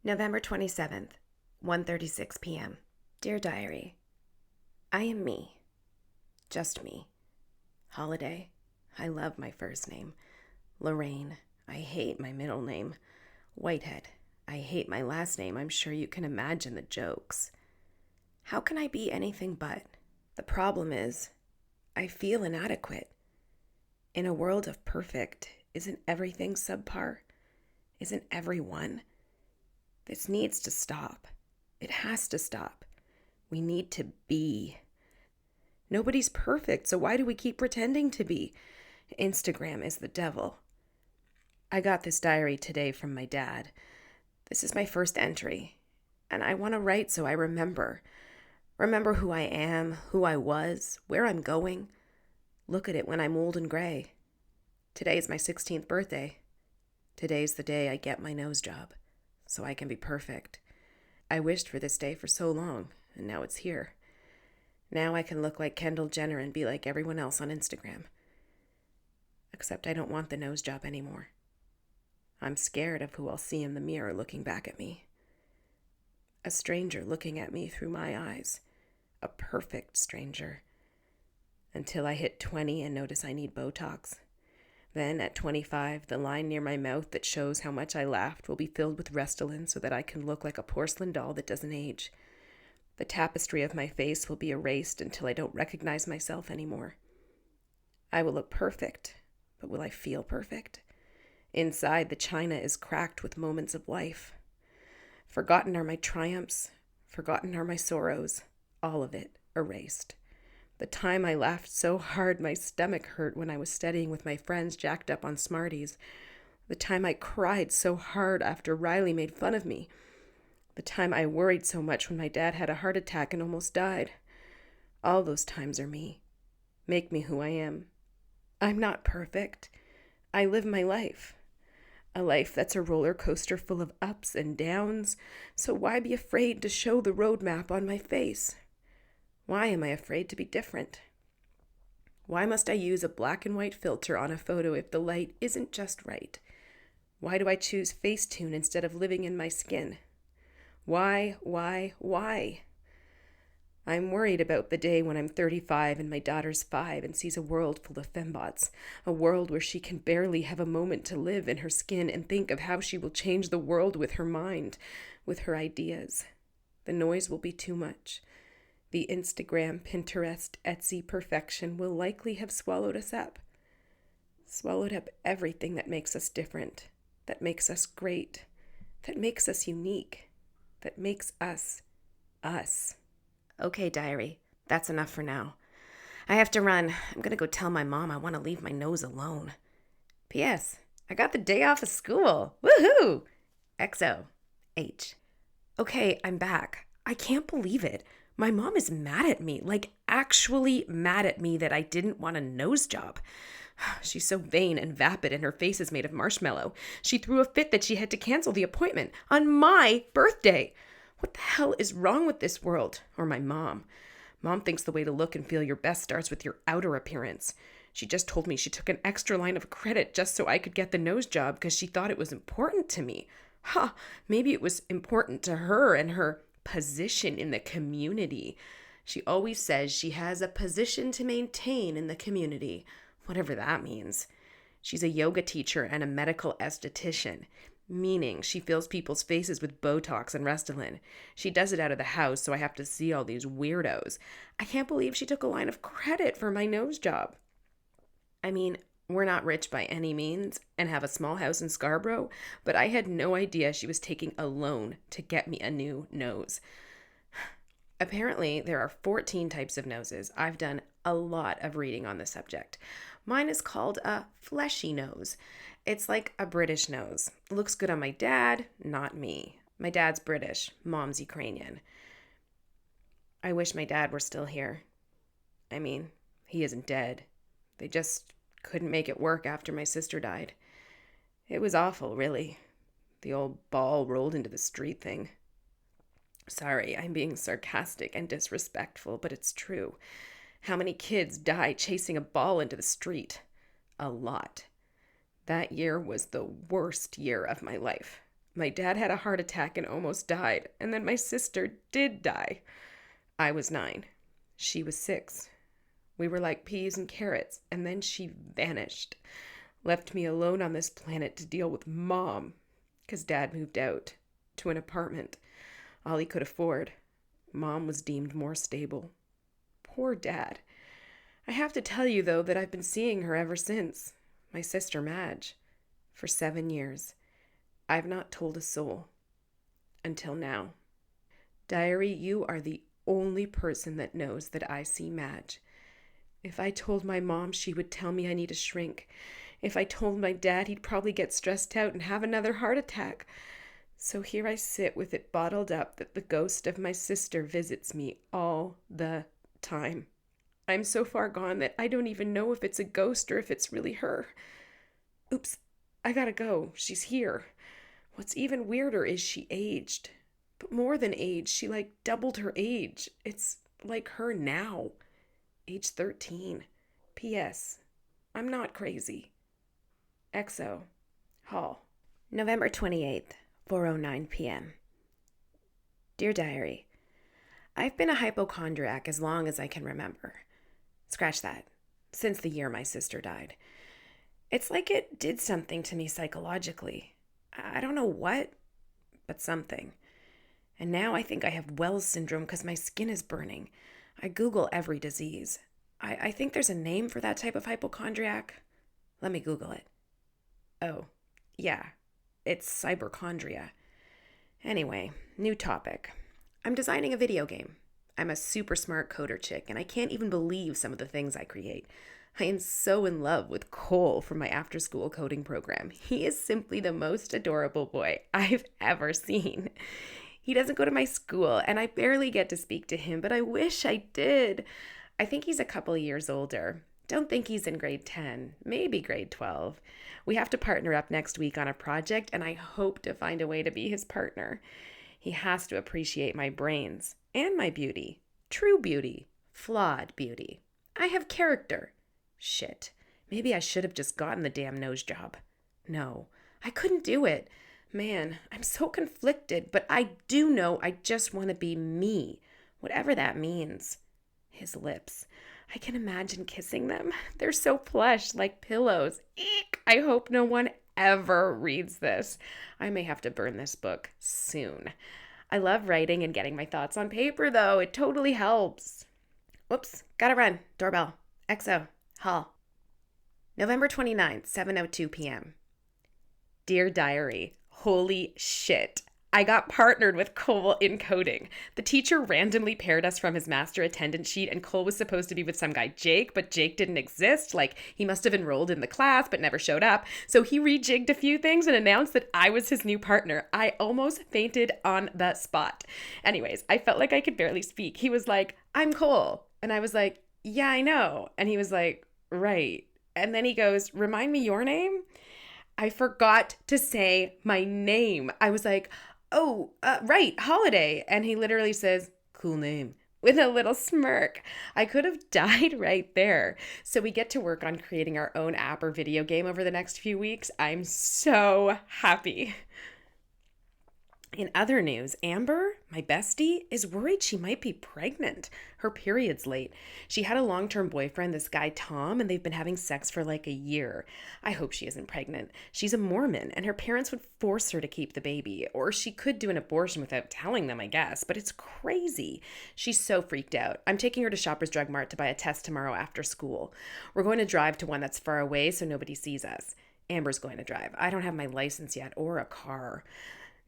November 27th, 1:36 p.m. Dear Diary, I am me. Just me. Holiday. I love my first name. Lorraine. I hate my middle name. Whitehead. I hate my last name. I'm sure you can imagine the jokes. How can I be anything but? The problem is, I feel inadequate. In a world of perfect, isn't everything subpar? Isn't everyone? This needs to stop. It has to stop. We need to be. Nobody's perfect, so why do we keep pretending to be? Instagram is the devil. I got this diary today from my dad. This is my first entry, and I want to write so I remember. Remember who I am, who I was, where I'm going. Look at it when I'm old and gray. Today is my 16th birthday. Today's the day I get my nose job, so I can be perfect. I wished for this day for so long, and now it's here. Now I can look like Kendall Jenner and be like everyone else on Instagram. Except I don't want the nose job anymore. I'm scared of who I'll see in the mirror looking back at me. A stranger looking at me through my eyes. A perfect stranger. Until I hit 20 and notice I need Botox. Then, at 25, the line near my mouth that shows how much I laughed will be filled with Restylane so that I can look like a porcelain doll that doesn't age. The tapestry of my face will be erased until I don't recognize myself anymore. I will look perfect, but will I feel perfect? Inside, the china is cracked with moments of life. Forgotten are my triumphs, forgotten are my sorrows, all of it erased. The time I laughed so hard my stomach hurt when I was studying with my friends jacked up on Smarties. The time I cried so hard after Riley made fun of me. The time I worried so much when my dad had a heart attack and almost died. All those times are me. Make me who I am. I'm not perfect. I live my life. A life that's a roller coaster full of ups and downs, so why be afraid to show the roadmap on my face? Why am I afraid to be different? Why must I use a black and white filter on a photo if the light isn't just right? Why do I choose Facetune instead of living in my skin? Why? I'm worried about the day when I'm 35 and my daughter's 5 and sees a world full of fembots, a world where she can barely have a moment to live in her skin and think of how she will change the world with her mind, with her ideas. The noise will be too much. The Instagram, Pinterest, Etsy perfection will likely have swallowed us up. Swallowed up everything that makes us different, that makes us great, that makes us unique, that makes us us. Okay, diary, that's enough for now. I have to run. I'm gonna go tell my mom I want to leave my nose alone. P.S. I got the day off of school. Woohoo! XO. H. Okay, I'm back. I can't believe it. My mom is mad at me, like actually mad at me that I didn't want a nose job. She's so vain and vapid and her face is made of marshmallow. She threw a fit that she had to cancel the appointment on my birthday. What the hell is wrong with this world? Or my mom? Mom thinks the way to look and feel your best starts with your outer appearance. She just told me she took an extra line of credit just so I could get the nose job because she thought it was important to me. Maybe it was important to her and her position in the community. She always says she has a position to maintain in the community, whatever that means. She's a yoga teacher and a medical esthetician, meaning she fills people's faces with Botox and Restylane. She does it out of the house, so I have to see all these weirdos. I can't believe she took a line of credit for my nose job. I mean, we're not rich by any means and have a small house in Scarborough, but I had no idea she was taking a loan to get me a new nose. Apparently, there are 14 types of noses. I've done a lot of reading on the subject. Mine is called a fleshy nose. It's like a British nose. Looks good on my dad, not me. My dad's British, mom's Ukrainian. I wish my dad were still here. I mean, he isn't dead. They just couldn't make it work after my sister died. It was awful, really. The old ball rolled into the street thing. Sorry, I'm being sarcastic and disrespectful, but it's true. How many kids die chasing a ball into the street? A lot. That year was the worst year of my life. My dad had a heart attack and almost died, and then my sister did die. I was 9. She was 6. We were like peas and carrots, and then she vanished. Left me alone on this planet to deal with Mom, because Dad moved out to an apartment, all he could afford. Mom was deemed more stable. Poor Dad. I have to tell you, though, that I've been seeing her ever since. My sister Madge. For 7 years. I've not told a soul. Until now. Diary, you are the only person that knows that I see Madge. If I told my mom, she would tell me I need to shrink. If I told my dad, he'd probably get stressed out and have another heart attack. So here I sit with it bottled up that the ghost of my sister visits me all the time. I'm so far gone that I don't even know if it's a ghost or if it's really her. Oops, I gotta go. She's here. What's even weirder is she aged. But more than age, she doubled her age. It's like her now. Age 13. P.S. I'm not crazy. XO. Hall. November 28th, 4:09 p.m. Dear Diary, I've been a hypochondriac as long as I can remember. Scratch that. Since the year my sister died. It's like it did something to me psychologically. I don't know what, but something. And now I think I have Wells syndrome because my skin is burning. I Google every disease. I think there's a name for that type of hypochondriac. Let me Google it. Oh, yeah. It's cyberchondria. Anyway, new topic. I'm designing a video game. I'm a super smart coder chick, and I can't even believe some of the things I create. I am so in love with Cole from my after-school coding program. He is simply the most adorable boy I've ever seen. He doesn't go to my school, and I barely get to speak to him, but I wish I did. I think he's a couple years older. Don't think he's in grade 10, maybe grade 12. We have to partner up next week on a project, and I hope to find a way to be his partner. He has to appreciate my brains and my beauty. True beauty. Flawed beauty. I have character. Shit. Maybe I should have just gotten the damn nose job. No, I couldn't do it. Man, I'm so conflicted, but I do know I just want to be me, whatever that means. His lips. I can imagine kissing them. They're so plush, like pillows. Eek! I hope no one ever reads this. I may have to burn this book soon. I love writing and getting my thoughts on paper, though. It totally helps. Whoops, gotta run. Doorbell. XO. Hall. November 29th, 7:02 p.m. Dear Diary, holy shit. I got partnered with Cole in coding. The teacher randomly paired us from his master attendance sheet, and Cole was supposed to be with some guy, Jake, but Jake didn't exist. He must have enrolled in the class but never showed up. So he rejigged a few things and announced that I was his new partner. I almost fainted on the spot. Anyways, I felt like I could barely speak. He was like, I'm Cole. And I was like, yeah, I know. And he was like, right. And then he goes, remind me your name? I forgot to say my name. I was like, right, Holiday. And he literally says, cool name, with a little smirk. I could have died right there. So we get to work on creating our own app or video game over the next few weeks. I'm so happy. In other news, Amber, my bestie, is worried she might be pregnant. Her period's late. She had a long-term boyfriend, this guy Tom, and they've been having sex for a year. I hope she isn't pregnant. She's a Mormon, and her parents would force her to keep the baby. Or she could do an abortion without telling them, I guess. But it's crazy. She's so freaked out. I'm taking her to Shoppers Drug Mart to buy a test tomorrow after school. We're going to drive to one that's far away so nobody sees us. Amber's going to drive. I don't have my license yet or a car.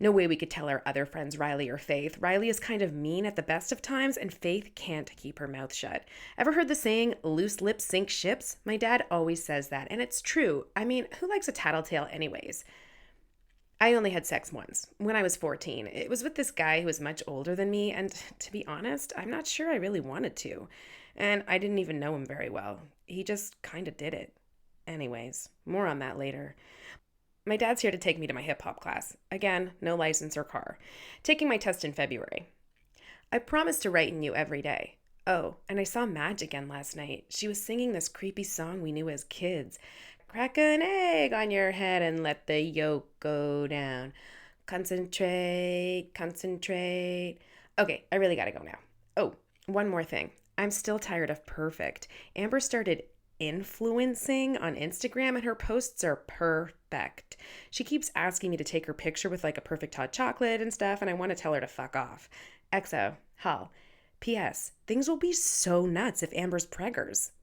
No way we could tell our other friends, Riley or Faith. Riley is kind of mean at the best of times, and Faith can't keep her mouth shut. Ever heard the saying, loose lips sink ships? My dad always says that, and it's true. I mean, who likes a tattletale anyways? I only had sex once, when I was 14. It was with this guy who was much older than me, and to be honest, I'm not sure I really wanted to. And I didn't even know him very well. He just kind of did it. Anyways, more on that later. My dad's here to take me to my hip-hop class. Again, no license or car. Taking my test in February. I promise to write in you every day. Oh, and I saw Madge again last night. She was singing this creepy song we knew as kids. Crack an egg on your head and let the yolk go down. Concentrate. Okay, I really gotta go now. Oh, one more thing. I'm still tired of perfect. Amber started influencing on Instagram and her posts are perfect. She keeps asking me to take her picture with like a perfect hot chocolate and stuff, and I want to tell her to fuck off. XO, Hal. P.S. Things will be so nuts if Amber's preggers.